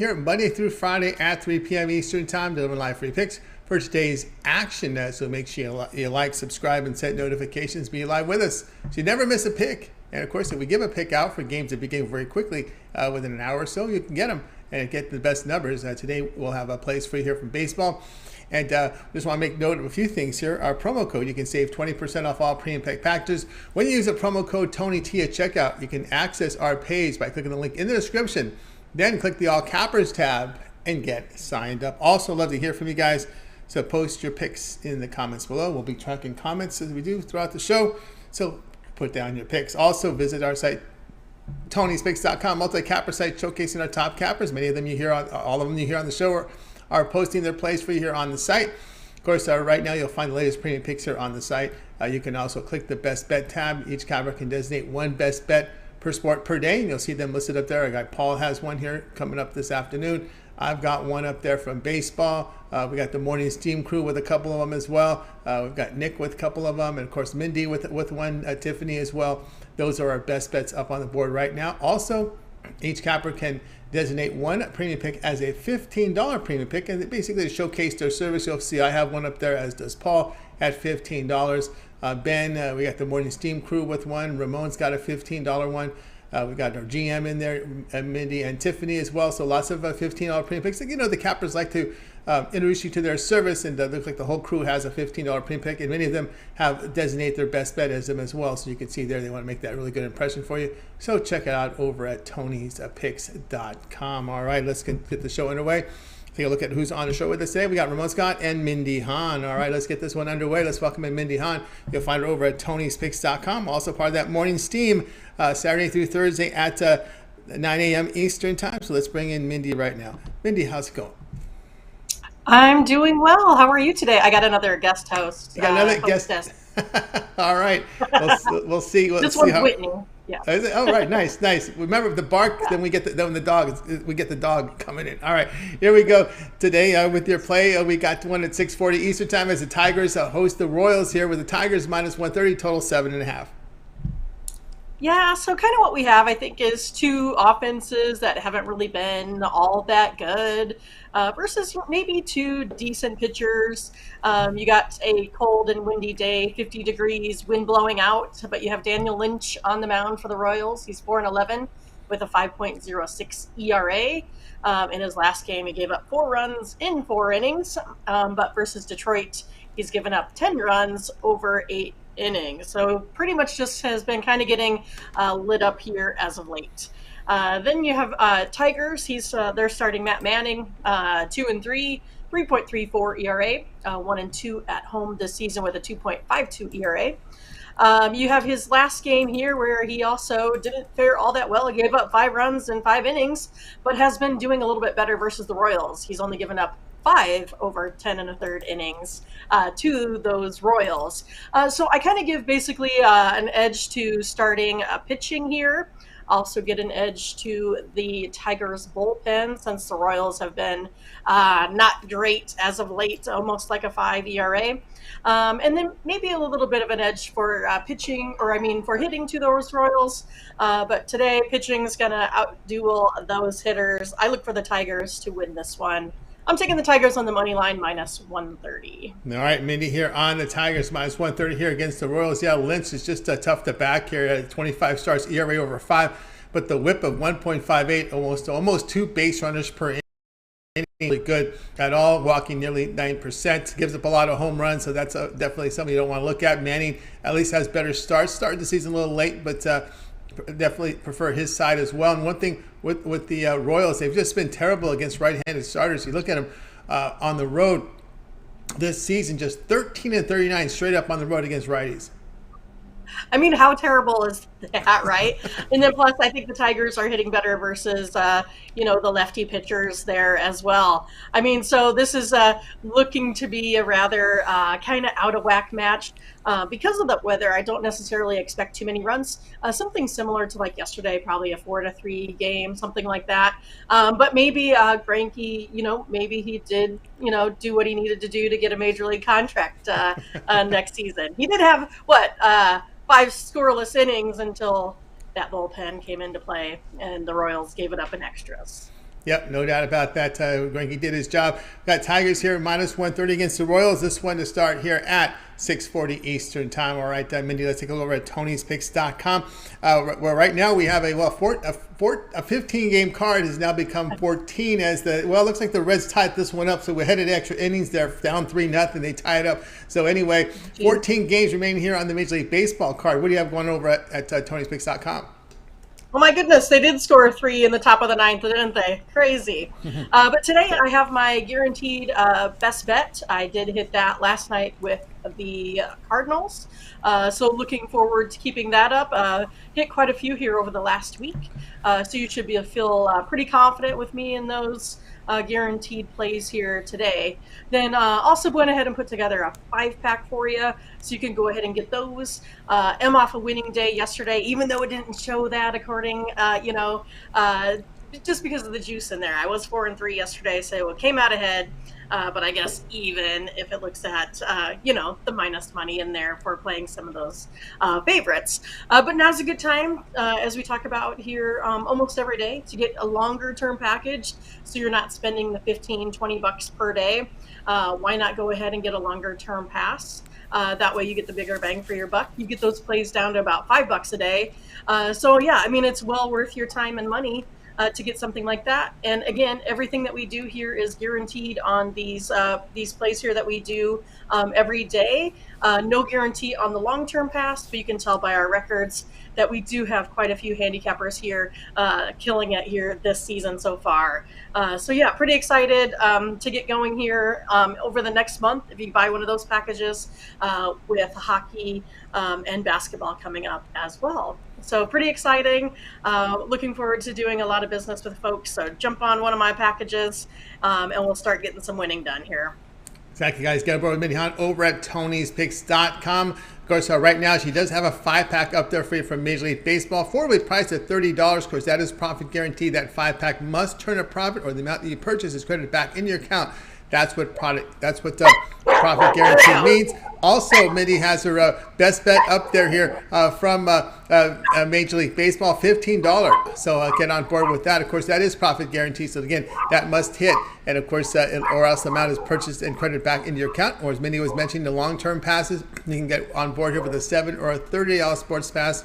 Here Monday through Friday at 3 p.m. Eastern Time, delivering live free picks for today's action. So make sure you like, subscribe, and set notifications. Be live with us so you never miss a pick. And of course, if we give a pick out for games that begin very quickly, within an hour or so, you can get them and get the best numbers. Today we'll have a place for you here from baseball. And just want to make note of a few things here. Our promo code, you can save 20% off all premium pack packages. When you use the promo code TonyT at checkout, you can access our page by clicking the link in the description. Then click the All Cappers tab and get signed up. Also, love to hear from you guys. So post your picks in the comments below. We'll be tracking comments as we do throughout the show. So put down your picks. Also, visit our site, Tony'sPicks.com, multi-capper site showcasing our top cappers. Many of them you hear on, all of them you hear on the show are posting their plays for you here on the site. Of course, right now you'll find the latest premium picks here on the site. You can also click the Best Bet tab. Each capper can designate one best bet per sport per day. You'll see them listed up there. I got Paul has one here coming up this afternoon. I've got one up there from baseball. We got the morning steam crew with a couple of them as well. We've got Nick with a couple of them, and of course Mindy with one, Tiffany as well. Those are our best bets up on the board right now. Also, each capper can designate one premium pick as a $15 premium pick, and basically to showcase their service. You'll see I have one up there, as does Paul, at $15. Ben, we got the morning steam crew with one. Ramon's got a $15 one. We got our GM in there, Mindy and Tiffany as well. So lots of $15 premium picks. You know, the cappers like to introduce you to their service, and it looks like the whole crew has a $15 premium pick, and many of them have designate their best bet as them as well. So you can see there they want to make that really good impression for you. So check it out over at Tony'sPicks.com. All right, let's get the show underway. Take a look at who's on the show with us today. We got Ramon Scott and Mindy Hahn. All right, let's get this one underway. Let's welcome in Mindy Hahn. You'll find her over at Tony'sPicks.com. Also part of that morning steam, Saturday through Thursday at 9 a.m. Eastern Time. So let's bring in Mindy right now. Mindy, how's it going? I'm doing well. How are you today? I got another guest host. You got another guest. All right. We'll see. This one's Whitney. Yeah. Is it? Oh, right. Nice. Remember the bark, then we get the dog. We get the dog coming in. All right. Here we go. Today with your play, we got one at 6:40 Eastern Time as the Tigers host the Royals here with the Tigers minus 130, total 7.5. Yeah, so kind of what we have, I think, is two offenses that haven't really been all that good versus maybe two decent pitchers. You got a cold and windy day, 50 degrees, wind blowing out, but you have Daniel Lynch on the mound for the Royals. He's 4-11 with a 5.06 ERA. In his last game, he gave up 4 runs in 4 innings, but versus Detroit, he's given up 10 runs over 8 innings. So pretty much just has been kind of getting lit up here as of late. Then you have Tigers. They're starting Matt Manning, 2-3, 3.34 ERA, 1-2 at home this season with a 2.52 ERA. You have his last game here where he also didn't fare all that well. He gave up 5 runs in 5 innings, but has been doing a little bit better versus the Royals. He's only given up 5 over 10 1/3 innings to those Royals. So I kind of give basically an edge to starting pitching here. Also get an edge to the Tigers bullpen since the Royals have been not great as of late, almost like a 5 ERA. And then maybe a little bit of an edge for for hitting to those Royals. But today, pitching is going to outduel those hitters. I look for the Tigers to win this one. I'm taking the Tigers on the money line minus 130. All right, Mindy here on the Tigers minus 130 here against the Royals. Yeah, Lynch is just tough to back here at 25 starts, ERA over 5, but the whip of 1.58, almost 2 base runners per inning. Really good at all, walking nearly 9%. Gives up a lot of home runs, so that's definitely something you don't want to look at. Manning at least has better starts. Started the season a little late, but definitely prefer his side as well. And one thing with the Royals, they've just been terrible against right-handed starters. You look at them on the road this season, just 13-39 straight up on the road against righties. I mean, how terrible is that, right? And then plus, I think the Tigers are hitting better versus, the lefty pitchers there as well. I mean, so this is looking to be a rather kind of out of whack match. Because of the weather, I don't necessarily expect too many runs. Something similar to like yesterday, probably a 4-3 game, something like that. But maybe Greinke, maybe he did, do what he needed to do to get a major league contract next season. He did have 5 scoreless innings until that bullpen came into play and the Royals gave it up in extras. Yep, no doubt about that. Greinke did his job. We've got Tigers here minus 130 against the Royals. This one to start here at 6:40 Eastern time. All right, Mindy, let's take a look over at Tony'sPicks.com. Where right now we have a 15-game card has now become 14 as it looks like the Reds tied this one up. So we're headed to extra innings. They're down 3-0. They tie it up. So anyway, 14 games remaining here on the Major League Baseball card. What do you have going over at Tony'sPicks.com? Oh my goodness, they did score 3 in the top of the ninth, didn't they? Crazy. But today I have my guaranteed best bet. I did hit that last night with the Cardinals. So looking forward to keeping that up. Hit quite a few here over the last week. So you should feel pretty confident with me in those guaranteed plays here today. Then also went ahead and put together a 5-pack for you, so you can go ahead and get those. I'm off a winning day yesterday, even though it didn't show that according, just because of the juice in there. I was 4-3 yesterday, so it came out ahead. But I guess even if it looks at, the minus money in there for playing some of those favorites. But now's a good time, as we talk about here almost every day, to get a longer term package so you're not spending the $15-20 per day. Why not go ahead and get a longer term pass? That way you get the bigger bang for your buck. You get those plays down to about $5 a day. It's well worth your time and money to get something like that. And again, everything that we do here is guaranteed on these plays here that we do every day. No guarantee on the long-term pass, but you can tell by our records that we do have quite a few handicappers here killing it here this season so far. Pretty excited to get going here over the next month if you buy one of those packages with hockey and basketball coming up as well. So pretty exciting. Looking forward to doing a lot of business with folks. So jump on one of my packages and we'll start getting some winning done here. Exactly, guys. Get aboard with Mindy Hunt over at Tony'sPicks.com. Of course, right now she does have a 5-pack up there for you from Major League Baseball. 4-week price at $30. Of course, that is profit guaranteed. That 5-pack must turn a profit, or the amount that you purchase is credited back in your account. That's what profit guarantee means. Also, Mindy has her best bet up there here from Major League Baseball, $15. So get on board with that. Of course, that is profit guarantee. So again, that must hit. And of course, or else the amount is purchased and credited back into your account. Or as Mindy was mentioning, the long-term passes, you can get on board here with a $7 or a $30 sports pass.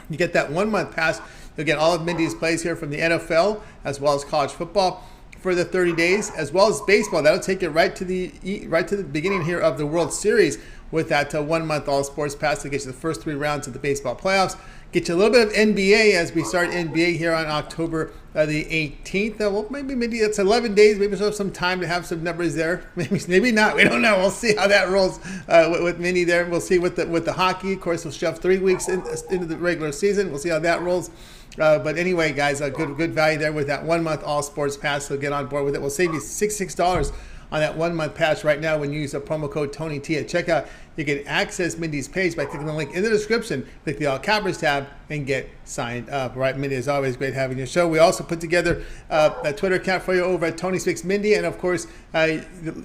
You get that 1-month pass. You'll get all of Mindy's plays here from the NFL as well as college football for the 30 days, as well as baseball. That'll take you right to the beginning here of the World Series with that 1-month all sports pass to get you the first 3 rounds of the baseball playoffs. Get you a little bit of NBA as we start NBA here on October the 18th. Maybe it's 11 days. Maybe we'll have some time to have some numbers there. Maybe not. We don't know. We'll see how that rolls with Mindy there. We'll see with the hockey. Of course, we'll shove 3 weeks into the regular season. We'll see how that rolls. But anyway, guys, a good value there with that 1-month all sports pass. So get on board with it. We'll save you $66 on that 1-month pass right now when you use the promo code TonyT at checkout. You can access Mindy's page by clicking the link in the description, click the All Cappers tab, and get signed up. Right, Mindy, is always great having your show. We also put together a Twitter account for you over at Tony's Picks Mindy, and of course,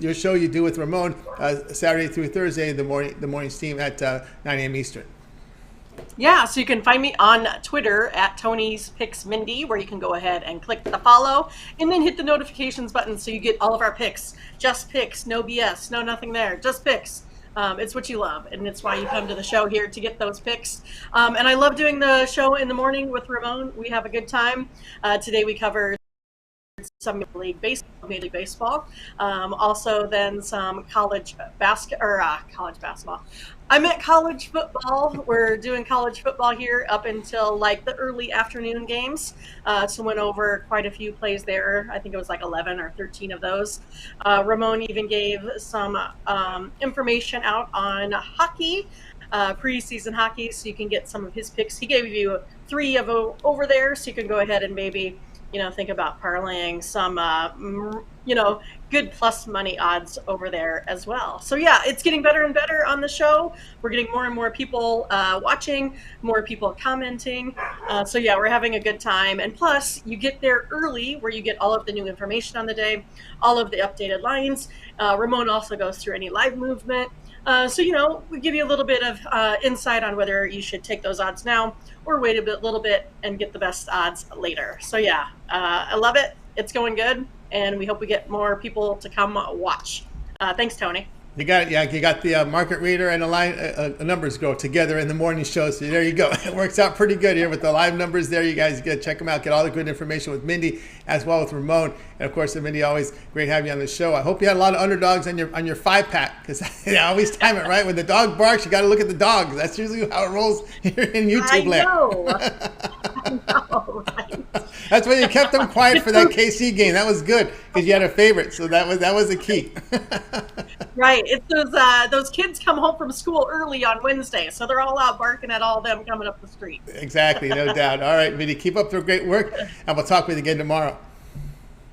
your show you do with Ramon Saturday through Thursday, the morning stream at 9 a.m. Eastern. Yeah, so you can find me on Twitter at Tony's Picks Mindy, where you can go ahead and click the follow and then hit the notifications button so you get all of our picks. Just picks, no BS, no nothing there, just picks. It's what you love, and it's why you come to the show here to get those picks. And I love doing the show in the morning with Ramon. We have a good time. Today we covered some Major League Baseball, also then some college basketball. I meant college football. We're doing college football here up until like the early afternoon games. So went over quite a few plays there. I think it was like 11 or 13 of those. Ramon even gave some information out on hockey, preseason hockey, so you can get some of his picks. He gave you 3 of over there, so you can go ahead and maybe think about parlaying some, good plus money odds over there as well. So yeah, it's getting better and better on the show. We're getting more and more people watching, more people commenting. So yeah, we're having a good time. And plus, you get there early where you get all of the new information on the day, all of the updated lines. Ramon also goes through any live movement. So, we give you a little bit of insight on whether you should take those odds now or wait a little bit and get the best odds later. So, yeah, I love it. it's going good, and we hope we get more people to come watch. Thanks, Tony. You got it. Yeah, you got the market reader and the line numbers go together in the morning show. So there you go. It works out pretty good here with the live numbers there. You guys get check them out. Get all the good information with Mindy as well with Ramon, and of course, Mindy, always great having you on the show. I hope you had a lot of underdogs on your 5-pack because I always time it right when the dog barks. You got to look at the dogs. That's usually how it rolls here in YouTube land. I know, right? That's why you kept them quiet for that KC game. That was good because you had a favorite, so that was the key. Right. It's those kids come home from school early on Wednesday, so they're all out barking at all of them coming up the street. Exactly, no doubt. All right, Mindy, keep up the great work, and we'll talk with you again tomorrow.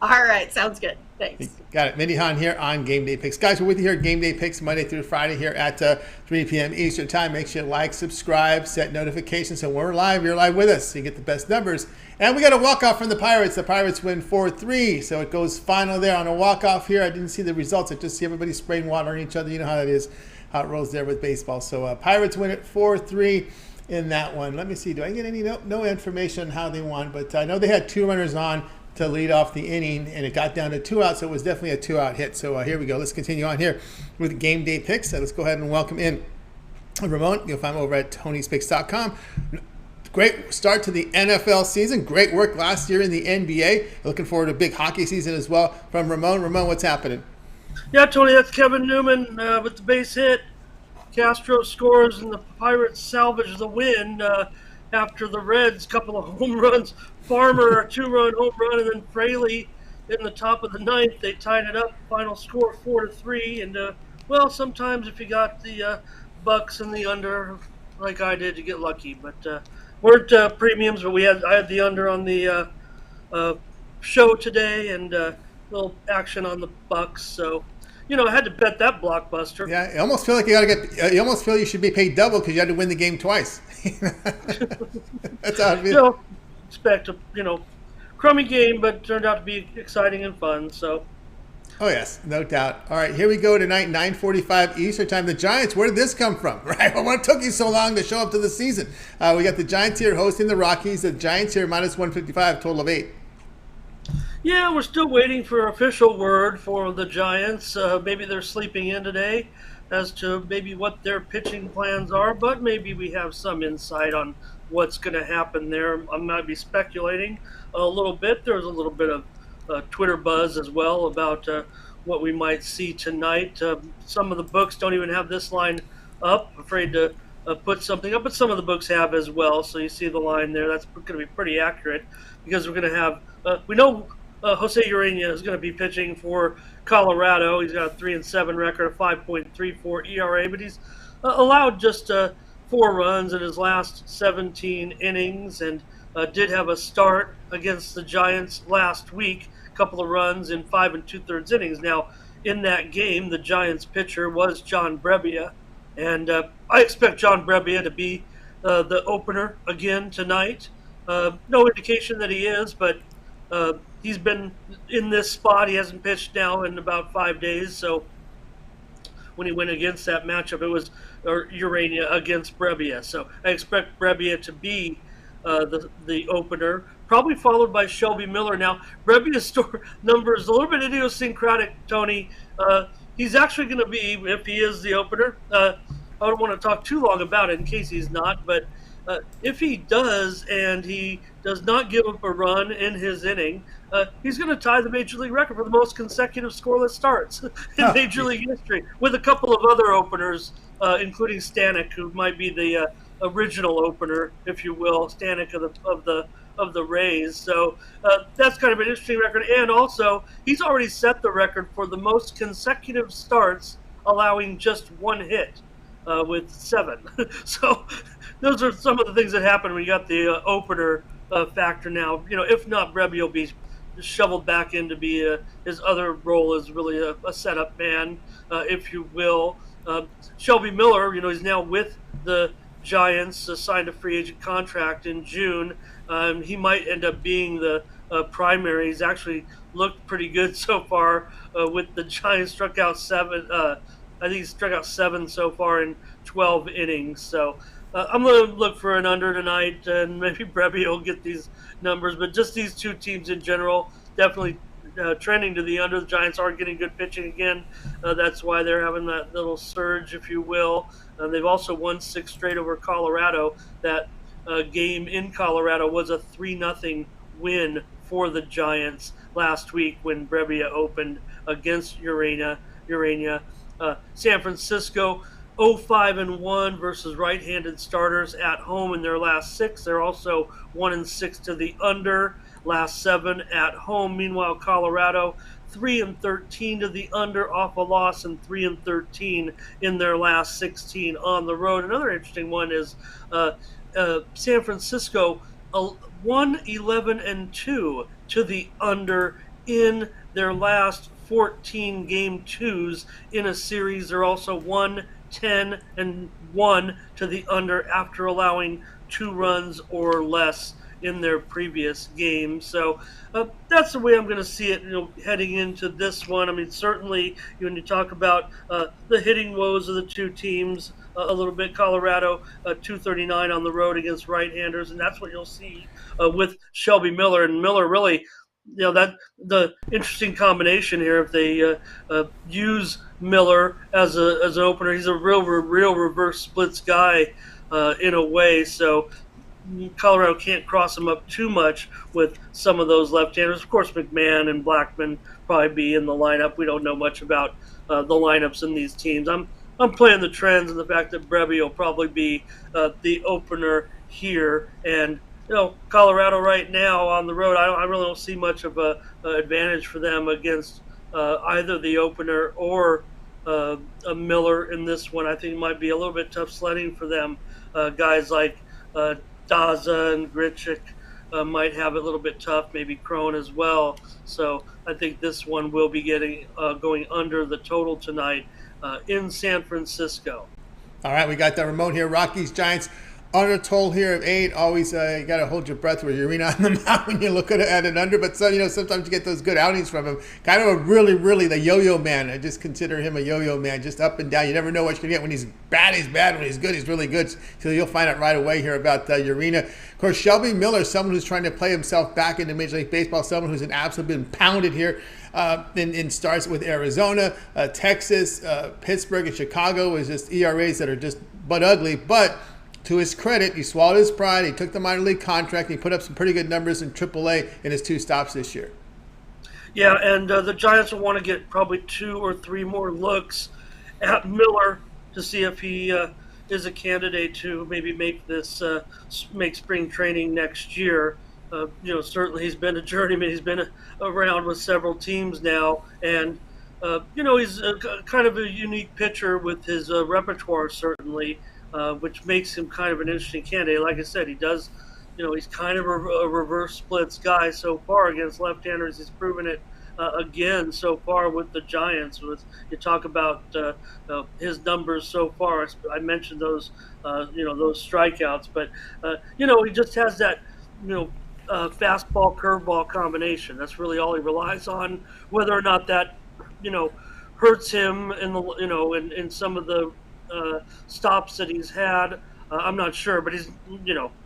All right, sounds good. Thanks. Got it. Mindy Hahn here on Game Day Picks. Guys, we're with you here at Game Day Picks Monday through Friday here at 3 p.m. Eastern Time. Make sure you like, subscribe, set notifications. So when we're live, you're live with us. So you get the best numbers. And we got a walk-off from the Pirates. The Pirates win 4-3. So it goes final there on a walk-off here. I didn't see the results. I just see everybody spraying water on each other. You know how that is, how it rolls there with baseball. So Pirates win it 4-3 in that one. Let me see. Do I get any no information on how they won? But I know they had 2 runners on to lead off the inning, and it got down to 2 outs, so it was definitely a 2-out hit. So here we go. Let's continue on here with Game Day Picks. Let's go ahead and welcome in Ramon. You'll find him over at Tony'sPicks.com. Great start to the NFL season. Great work last year in the NBA. Looking forward to a big hockey season as well from Ramon. Ramon, what's happening? Yeah, Tony, that's Kevin Newman with the base hit. Castro scores, and the Pirates salvage the win after the Reds' couple of home runs. Farmer, a 2-run home run, and then Fraley in the top of the ninth. They tied it up. Final score 4-3. And well, sometimes if you got the Bucks and the under, like I did, you get lucky. But weren't premiums, but I had the under on the show today, and little action on the Bucks. So, I had to bet that blockbuster. Yeah, I almost feel like you almost feel you should be paid double because you had to win the game twice. That's how it feels. Expect a crummy game, but turned out to be exciting and fun. So, oh yes, no doubt. All right, here we go tonight, 9:45 Eastern Time. The Giants. Where did this come from? Right? What took you so long to show up to the season? We got the Giants here hosting the Rockies. The Giants here minus 155, total of 8. Yeah, we're still waiting for official word for the Giants. Maybe they're sleeping in today as to maybe what their pitching plans are, but maybe we have some insight on what's going to happen there. I might be speculating a little bit. There's a little bit of Twitter buzz as well about what we might see tonight. Some of the books don't even have this line up. I'm afraid to put something up, but some of the books have as well. So you see the line there. That's going to be pretty accurate because we're going to have we know Jose Urena is going to be pitching for Colorado. He's got a 3-7 record, a 5.34 ERA, but he's allowed just 4 runs in his last 17 innings, and did have a start against the Giants last week, a couple of runs in 5 2/3 innings. Now, in that game, the Giants pitcher was John Brebbia, and I expect John Brebbia to be the opener again tonight. No indication that he is, but he's been in this spot. He hasn't pitched now in about 5 days, so when he went against that matchup, it was Urena against Brebbia. So I expect Brebbia to be the opener, probably followed by Shelby Miller. Now, Brebbia's number is a little bit idiosyncratic, Tony. He's actually going to be, if he is the opener, I don't want to talk too long about it in case he's not, but if he does and he does not give up a run in his inning, he's going to tie the Major League record for the most consecutive scoreless starts in Major League history, with a couple of other openers, including Stanek, who might be the original opener, if you will, Stanek of the Rays. So that's kind of an interesting record. And also, he's already set the record for the most consecutive starts allowing just 1 hit with 7. So those are some of the things that happen when you got the opener factor now. If not, Brebbia will be shoveled back in to be his other role is really a setup man, if you will. Shelby Miller, he's now with the Giants, signed a free agent contract in June. He might end up being the primary. He's actually looked pretty good so far with the Giants. Struck out 7. I think he's struck out 7 so far in 12 innings. So I'm going to look for an under tonight, and maybe Brebbia will get these numbers. But just these two teams in general, definitely trending to the under. The Giants are getting good pitching again. That's why they're having that little surge, if you will. They've also won 6 straight over Colorado. That game in Colorado was a 3-0 win for the Giants last week when Brebbia opened against Urania. San Francisco 0-5-1 versus right-handed starters at home in their last 6. They're also 1-6 to the under, last 7 at home. Meanwhile, Colorado 3-13 to the under off a loss, and 3-13 in their last 16 on the road. Another interesting one is San Francisco 1-11-2 to the under in their last 14 game twos in a series. They're also 1-10-1 to the under after allowing 2 runs or less in their previous game. So that's the way I'm going to see it, heading into this one. I mean, certainly when you talk about the hitting woes of the two teams, a little bit, Colorado 239 on the road against right-handers, and that's what you'll see with Shelby Miller. And Miller really, that the interesting combination here, if they use Miller as an opener, he's a real reverse splits guy in a way. So Colorado can't cross him up too much with some of those left-handers. Of course, McMahon and Blackman probably be in the lineup. We don't know much about the lineups in these teams. I'm playing the trends and the fact that Brebbia will probably be the opener here. And Colorado right now on the road, I really don't see much of a advantage for them against either the opener or a Miller in this one. I think it might be a little bit tough sledding for them. Guys like Daza and Grichuk might have it a little bit tough, maybe Crone as well. So I think this one will be going under the total tonight in San Francisco. All right, we got the Ramon here. Rockies, Giants, under total here of 8. Always you got to hold your breath with Urena on the mound when you look at an under. But sometimes you get those good outings from him. Kind of a really the yo-yo man. I just consider him a yo-yo man, just up and down. You never know what you're going to get. When he's bad, he's bad. When he's good, he's really good. So you'll find out right away here about Urena. Of course, Shelby Miller, someone who's trying to play himself back into Major League Baseball, someone who's absolutely been pounded here in starts with Arizona, Texas, Pittsburgh, and Chicago. Is just ERAs that are just butt ugly. But to his credit, he swallowed his pride. He took the minor league contract. And he put up some pretty good numbers in AAA in his 2 stops this year. Yeah, and the Giants will want to get probably 2 or 3 more looks at Miller to see if he is a candidate to maybe make spring training next year. Certainly he's been a journeyman. He's been around with several teams now, and he's kind of a unique pitcher with his repertoire, certainly. Which makes him kind of an interesting candidate. Like I said, he does, he's kind of a reverse splits guy so far against left-handers. He's proven it again so far with the Giants. You talk about his numbers so far. I mentioned those, those strikeouts, but he just has that, fastball curveball combination. That's really all he relies on. Whether or not that, hurts him in the, in some of the stops that he's had, I'm not sure, but he's,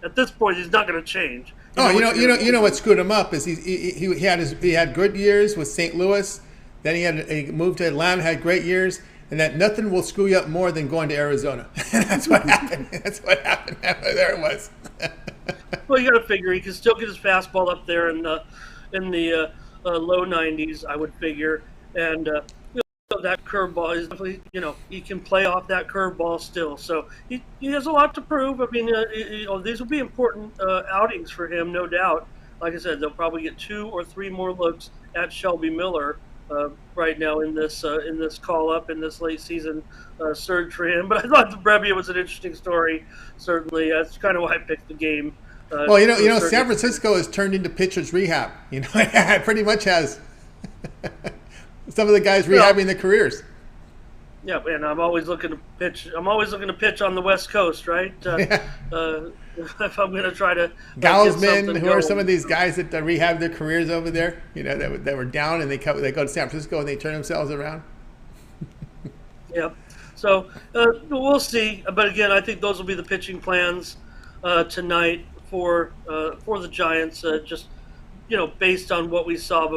at this point he's not going to change. What screwed him up is he had good years with St. Louis, then he moved to Atlanta, had great years, and that nothing will screw you up more than going to Arizona. That's what happened. There it was. Well, you got to figure he can still get his fastball up there in the low 90s, I would figure, and. That curveball is definitely, he can play off that curveball still. So he has a lot to prove. I mean, these will be important outings for him, no doubt. Like I said, they'll probably get 2 or 3 more looks at Shelby Miller right now in this call up, in this late season surge for him. But I thought the Brebbia was an interesting story. Certainly, that's kind of why I picked the game. San Francisco has turned into pitcher's rehab. It pretty much has. Some of the guys rehabbing their careers. Yeah, and I'm always looking to pitch. I'm always looking to pitch on the West Coast, right? If I'm going to try to Galsman, who are some of these guys that rehab their careers over there, that were down, and they go to San Francisco and they turn themselves around. Yeah. So we'll see. But again, I think those will be the pitching plans tonight for the Giants. Just based on what we saw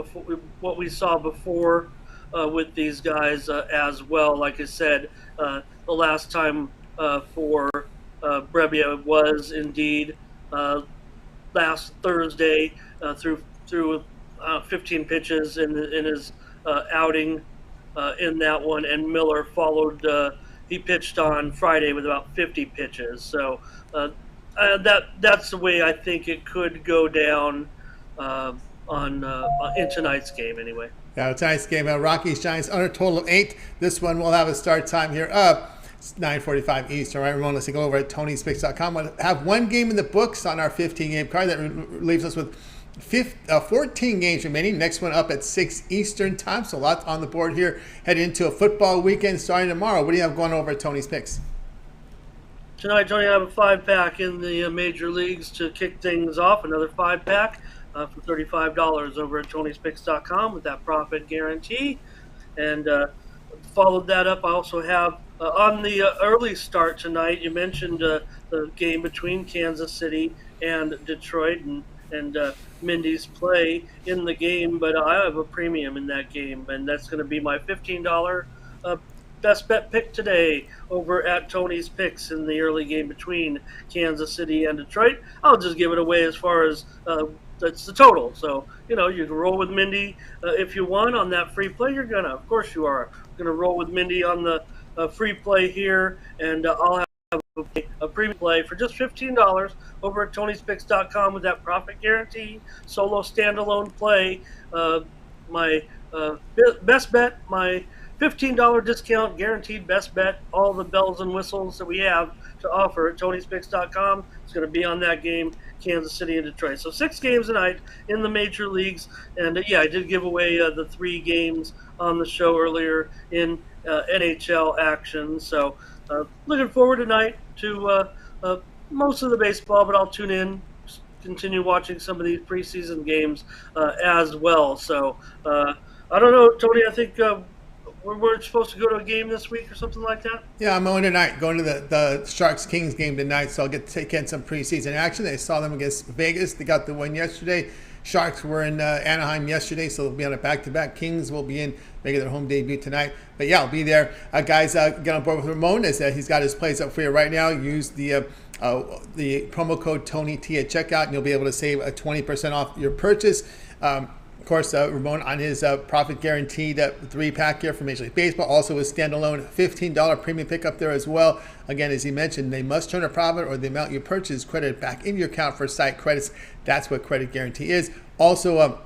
before with these guys as well. Like I said, the last time for Brebbia was indeed last Thursday through 15 pitches in his outing in that one, and Miller followed. He pitched on Friday with about 50 pitches. So that's the way I think it could go down on in tonight's game anyway. Yeah, tonight's game, Rockies Giants under total of 8. This one will have a start time here. It's 9:45 Eastern. All right, Ramon, let's go over at Tony'sPicks.com. We'll have one game in the books on our 15-game card. That leaves us with 14 games remaining. Next one up at 6 Eastern time. So a lot on the board here. Heading into a football weekend starting tomorrow. What do you have going over at Tony's Picks? Tonight, Tony, I have a 5-pack in the major leagues to kick things off. Another 5-pack for $35 over at Tony'sPicks.com with that profit guarantee. And followed that up, I also have on the early start tonight, you mentioned the game between Kansas City and Detroit and Mindy's play in the game, but I have a premium in that game, and that's going to be my $15 best bet pick today over at Tony's Picks in the early game between Kansas City and Detroit. I'll just give it away as far as that's the total. So, you can roll with Mindy if you want on that free play. Of course you are going to roll with Mindy on the free play here, and I'll have a premium play for just $15 over at Tony'sPicks.com with that profit guarantee. Solo standalone play. My best bet, my $15 discount, guaranteed best bet, all the bells and whistles that we have to offer at Tony'sPicks.com. It's going to be on that game, Kansas City and Detroit. So 6 games tonight in the major leagues. And I did give away the 3 games on the show earlier in NHL action. So looking forward tonight to most of the baseball, but I'll tune in, continue watching some of these preseason games as well. So I don't know, Tony, I think we're supposed to go to a game this week or something like that. Yeah, I'm going tonight, going to the Sharks-Kings game tonight, so I'll get to take in some preseason action. I saw them against Vegas. They got the win yesterday. Sharks were in Anaheim yesterday, so they'll be on a back-to-back. Kings will be in, making their home debut tonight. But yeah, I'll be there. Guys, get on board with Ramon. As he's got his plays up for you right now. Use the promo code TonyT at checkout, and you'll be able to save 20% off your purchase. Of course, Ramon on his profit guaranteed 3-pack here for Major League Baseball. Also his standalone $15 premium pick up there as well. Again, as he mentioned, they must turn a profit or the amount you purchase credited back in your account for site credits. That's what credit guarantee is. Also,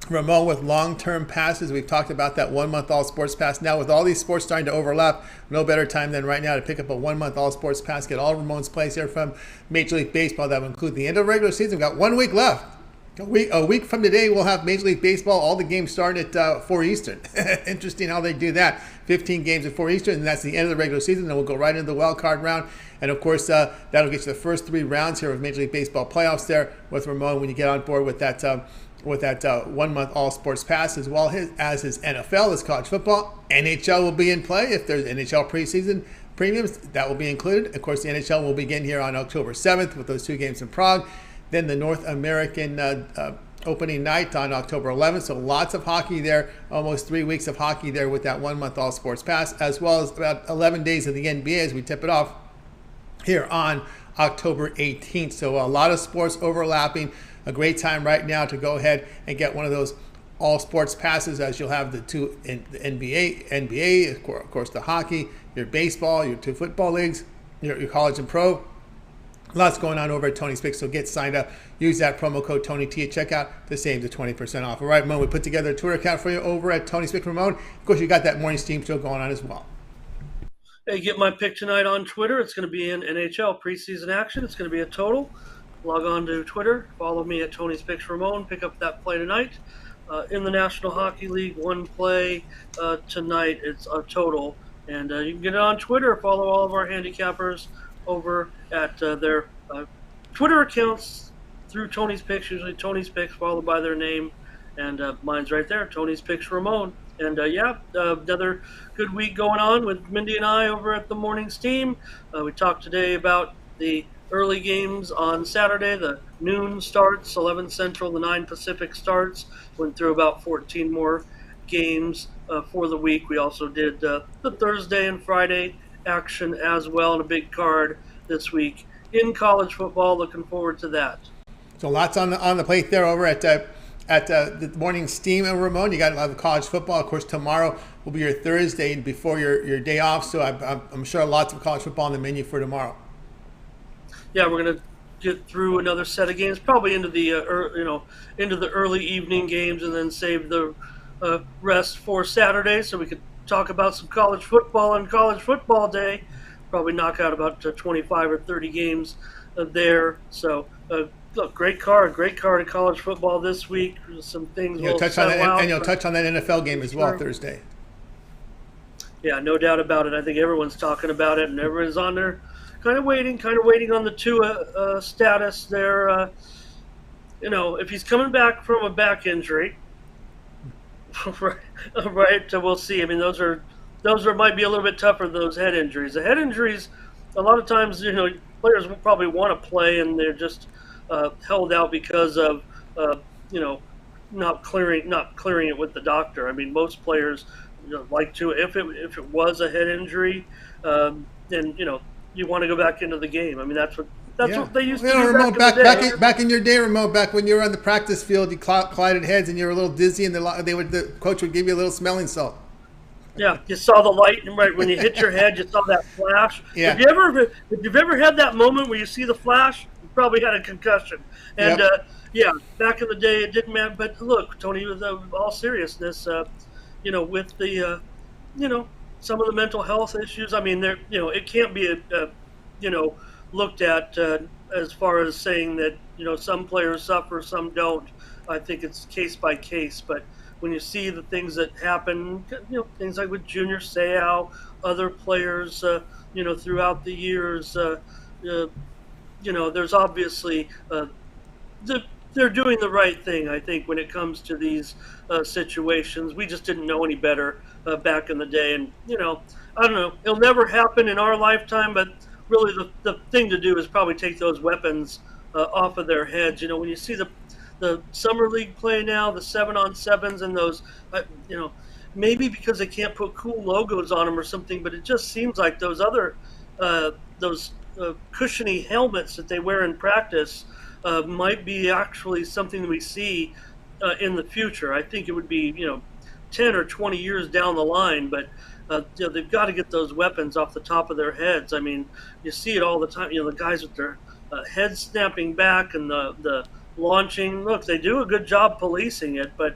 Ramon with long-term passes. We've talked about that 1-month all sports pass. Now with all these sports starting to overlap, no better time than right now to pick up a 1-month all sports pass. Get all Ramon's plays here from Major League Baseball. That will include the end of the regular season. We've got 1 week left. A week from today, we'll have Major League Baseball. All the games start at 4 Eastern. Interesting how they do that. 15 games at 4 Eastern, and that's the end of the regular season. Then we'll go right into the wild card round. And, of course, that'll get you the first 3 rounds here of Major League Baseball playoffs there with Ramon when you get on board with that 1-month all sports pass, as well as his NFL, his college football. NHL will be in play. If there's NHL preseason premiums, that will be included. Of course, the NHL will begin here on October 7th with those 2 games in Prague. Then the North American opening night on October 11th. So lots of hockey there, almost 3 weeks of hockey there with that 1-month all sports pass, as well as about 11 days of the NBA as we tip it off here on October 18th. So a lot of sports overlapping. A great time right now to go ahead and get one of those all sports passes, as you'll have the 2 in the NBA, of course the hockey, your baseball, your 2 football leagues, your college and pro. Lots going on over at Tony's Picks, so get signed up. Use that promo code TonyT at checkout to save the 20% off. All right, Ramon, we put together a Twitter account for you over at Tony's Picks. Ramon, of course, you got that morning steam show going on as well. Hey, get my pick tonight on Twitter. It's going to be in NHL preseason action. It's going to be a total. Log on to Twitter. Follow me at Tony's Picks Ramon. Pick up that play tonight. In the National Hockey League, 1 play tonight. It's a total. And you can get it on Twitter. Follow all of our handicappers over at their Twitter accounts through Tony's Picks, usually Tony's Picks followed by their name, and mine's right there, Tony's Picks Ramon. And another good week going on with Mindy and I over at the Morning Steam. We talked today about the early games on Saturday. The noon starts, 11 Central, the 9 Pacific starts. Went through about 14 more games for the week. We also did the Thursday and Friday action as well, and a big card this week in college football. Looking forward to that. So lots on the plate there over at the morning steam of Ramon. You got a lot of college football. Of course, tomorrow will be your Thursday before your day off. So I'm sure lots of college football on the menu for tomorrow. Yeah, we're gonna get through another set of games, probably into the into the early evening games, and then save the rest for Saturday, so we could talk about some college football on College Football Day. Probably knock out about 25 or 30 games there. So. Look, great card in college football this week. Some things you'll touch on that, and you'll touch on that NFL game as well Thursday. Yeah, no doubt about it. I think everyone's talking about it, and everyone's on there, kind of waiting on the Tua status there. If he's coming back from a back injury, right? We'll see. I mean, those might be a little bit tougher than those head injuries. The head injuries, a lot of times, players will probably want to play, and they're just held out because of not clearing it with the doctor. I mean, most players like to, if it was a head injury, then you want to go back into the game. I mean, that's what they used to do. Ramon, back in your day, Ramon, back when you were on the practice field, you collided heads and you were a little dizzy, and the coach would give you a little smelling salt. Yeah, you saw the light, and right when you hit your head, you saw that flash. Yeah. If you've ever had that moment where you see the flash, you probably had a concussion. And back in the day, it didn't matter. But look, Tony, with all seriousness, with the, some of the mental health issues. I mean, it can't be looked at as far as saying that some players suffer, some don't. I think it's case by case, but. When you see the things that happen, things like with Junior Seau, other players, throughout the years, there's obviously they're doing the right thing. I think when it comes to these situations, we just didn't know any better back in the day, and I don't know, it'll never happen in our lifetime. But really, the thing to do is probably take those weapons off of their heads. When you see the summer league play now, the 7-on-7s, and those, maybe because they can't put cool logos on them or something, but it just seems like those other, cushiony helmets that they wear in practice might be actually something that we see in the future. I think it would be, 10 or 20 years down the line, but they've got to get those weapons off the top of their heads. I mean, you see it all the time. The guys with their heads snapping back and the launching. Look, they do a good job policing it, but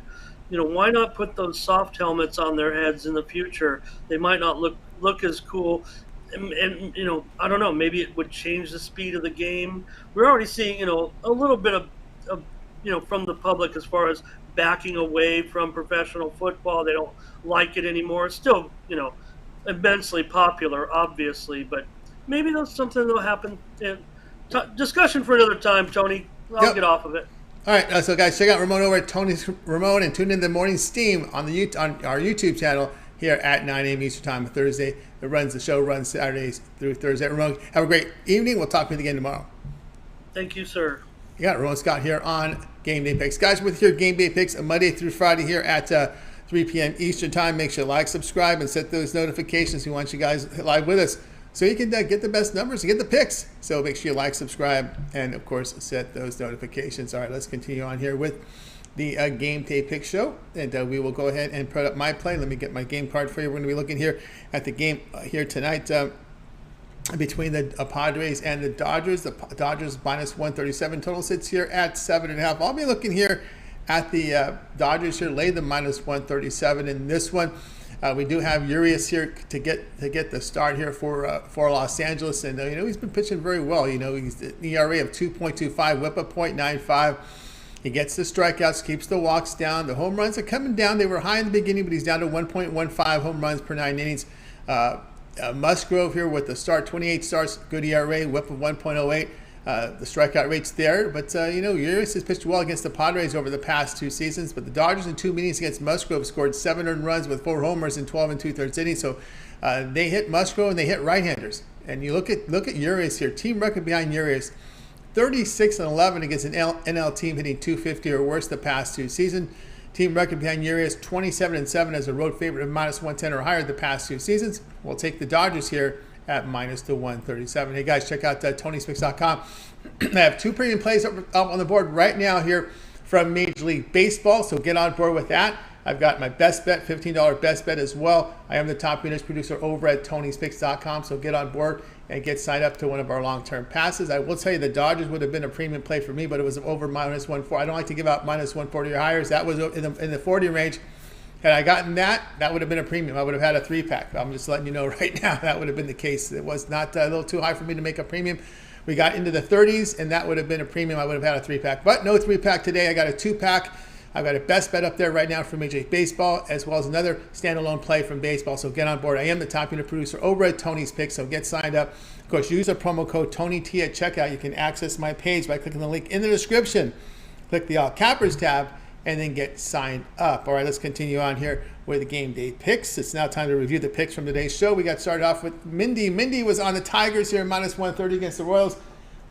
why not put those soft helmets on their heads in the future? They might not look as cool, and I don't know. Maybe it would change the speed of the game. We're already seeing a little bit of from the public as far as backing away from professional football. They don't like it anymore. It's still immensely popular, obviously, but maybe that's something that'll happen. Discussion for another time, Tony. I'll get off of it. All right, so guys, check out Ramon over at Tony's Ramon, and tune in the morning steam on on our YouTube channel here at 9 a.m. Eastern Time on Thursday. The show runs Saturdays through Thursday. Ramon, have a great evening. We'll talk to you again tomorrow. Thank you, sir. You got Ramon Scott here on Game Day Picks. Guys, with your Game Day Picks, Monday through Friday here at 3 p.m. Eastern Time. Make sure to like, subscribe, and set those notifications. We want you guys live with us, so you can get the best numbers and get the picks. So make sure you like, subscribe, and of course set those notifications. All right, let's continue on here with the Game Day Pick Show, and we will go ahead and put up my play. Let me get my game card for you. We're going to be looking here at the game here tonight between the Padres and the Dodgers. The Dodgers minus 137 total sits here at 7.5. I'll be looking here at the Dodgers here, lay the minus 137 in this one. We do have Urias here to get the start here for Los Angeles, and he's been pitching very well. He's an ERA of 2.25, WHIP of 0.95. He gets the strikeouts, keeps the walks down. The home runs are coming down. They were high in the beginning, but he's down to 1.15 home runs per 9 innings. Musgrove here with the start, 28 starts, good ERA, WHIP of 1.08. The strikeout rate's there, but Urias has pitched well against the Padres over the past 2 seasons. But the Dodgers in 2 meetings against Musgrove scored 7 earned runs with 4 homers in 12 2/3 innings. So they hit Musgrove and they hit right-handers. And you look at Urias here. Team record behind Urias: 36-11 against an NL team hitting .250 or worse the past 2 seasons. Team record behind Urias: 27-7 as a road favorite of -110 or higher the past 2 seasons. We'll take the Dodgers here at -137. Hey guys, check out TonySpicks.com. I have 2 premium plays up on the board right now here from Major League Baseball, so get on board with that. I've got my best bet, $15 best bet as well. I am the top winners producer over at TonySpicks.com, so get on board and get signed up to one of our long-term passes. I will tell you the Dodgers would have been a premium play for me, but it was over -140. I don't like to give out -140 or higher. That was in the 40 range. Had I gotten that would have been a premium. I would have had a 3-pack. I'm just letting you know right now that would have been the case. It was not a little too high for me to make a premium. We got into the 30s, and that would have been a premium. I would have had a 3-pack. But no 3-pack today. I got a 2-pack. I've got a best bet up there right now for Major League Baseball, as well as another standalone play from baseball. So get on board. I am the top unit producer over at Tony's Picks, so get signed up. Of course, use the promo code TonyT at checkout. You can access my page by clicking the link in the description. Click the All Cappers tab, and then get signed up. All right, let's continue on here with the game day picks. It's now time to review the picks from today's show. We got started off with Mindy. Mindy was on the Tigers here, -130 against the Royals.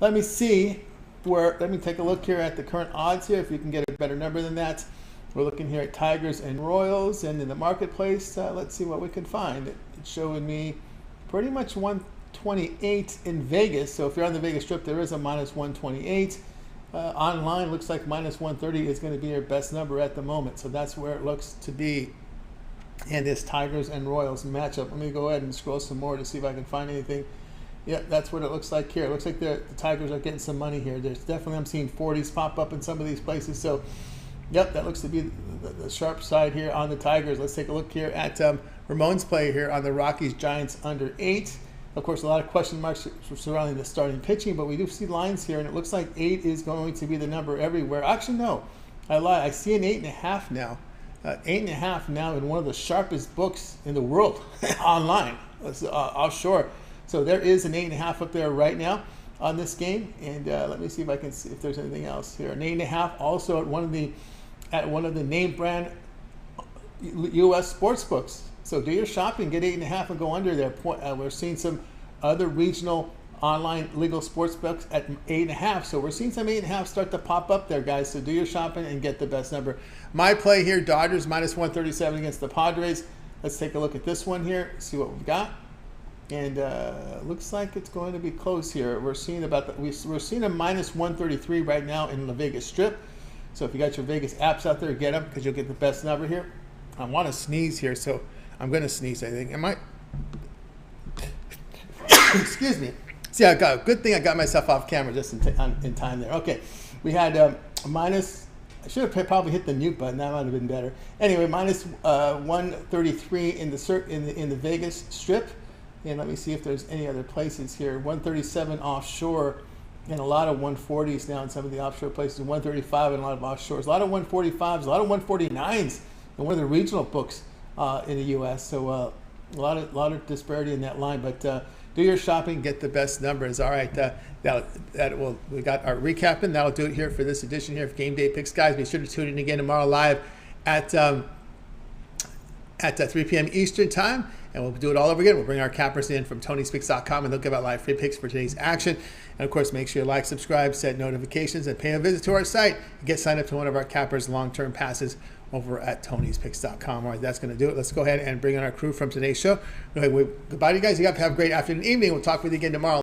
Let me take a look here at the current odds here, if you can get a better number than that. We're looking here at Tigers and Royals, and in the marketplace, let's see what we can find. It's showing me pretty much 128 in Vegas. So if you're on the Vegas Strip, there is a -128. Online, looks like -130 is going to be your best number at the moment. So that's where it looks to be in this Tigers and Royals matchup. Let me go ahead and scroll some more to see if I can find anything. Yeah, that's what it looks like here. It looks like the Tigers are getting some money here. There's definitely, I'm seeing 40s pop up in some of these places. So, yep, that looks to be the sharp side here on the Tigers. Let's take a look here at Ramon's play here on the Rockies Giants under 8. Of course, a lot of question marks surrounding the starting pitching, but we do see lines here, and it looks like 8 is going to be the number everywhere. Actually, no, I lie. I see an 8.5 now. 8.5 now in one of the sharpest books in the world online, offshore. So there is an 8.5 up there right now on this game, and let me see if I can see if there's anything else here. An 8.5 also at one of the name brand U.S. sports books. So do your shopping, get 8.5 and go under there. We're seeing some other regional online legal sports books at 8.5. So we're seeing some 8.5 start to pop up there, guys. So do your shopping and get the best number. My play here, Dodgers -137 against the Padres. Let's take a look at this one here, see what we've got. And looks like it's going to be close here. We're seeing we're seeing a -133 right now in the Vegas Strip. So if you got your Vegas apps out there, get them because you'll get the best number here. I want to sneeze here, so I'm going to sneeze, I think. Excuse me. See, good thing I got myself off camera just in time there. Okay, we had I should have probably hit the mute button. That might have been better. Anyway, -133 in the Vegas Strip. And let me see if there's any other places here. 137 offshore, and a lot of 140s now in some of the offshore places. 135 in a lot of offshores. A lot of 145s, a lot of 149s in one of the regional books in the U.S. So a lot of disparity in that line. But do your shopping, get the best numbers. All right, we got our recap in. That'll do it here for this edition here of Game Day Picks, guys. Be sure to tune in again tomorrow live at 3 p.m. Eastern time. And we'll do it all over again. We'll bring our cappers in from TonySpicks.com, and they'll give out live free picks for today's action. And of course, make sure you like, subscribe, set notifications, and pay a visit to our site. And get signed up to one of our cappers' long-term passes over at TonySpicks.com. All right, that's going to do it. Let's go ahead and bring in our crew from today's show. Goodbye to you guys. You guys have a great afternoon and evening. We'll talk with you again tomorrow.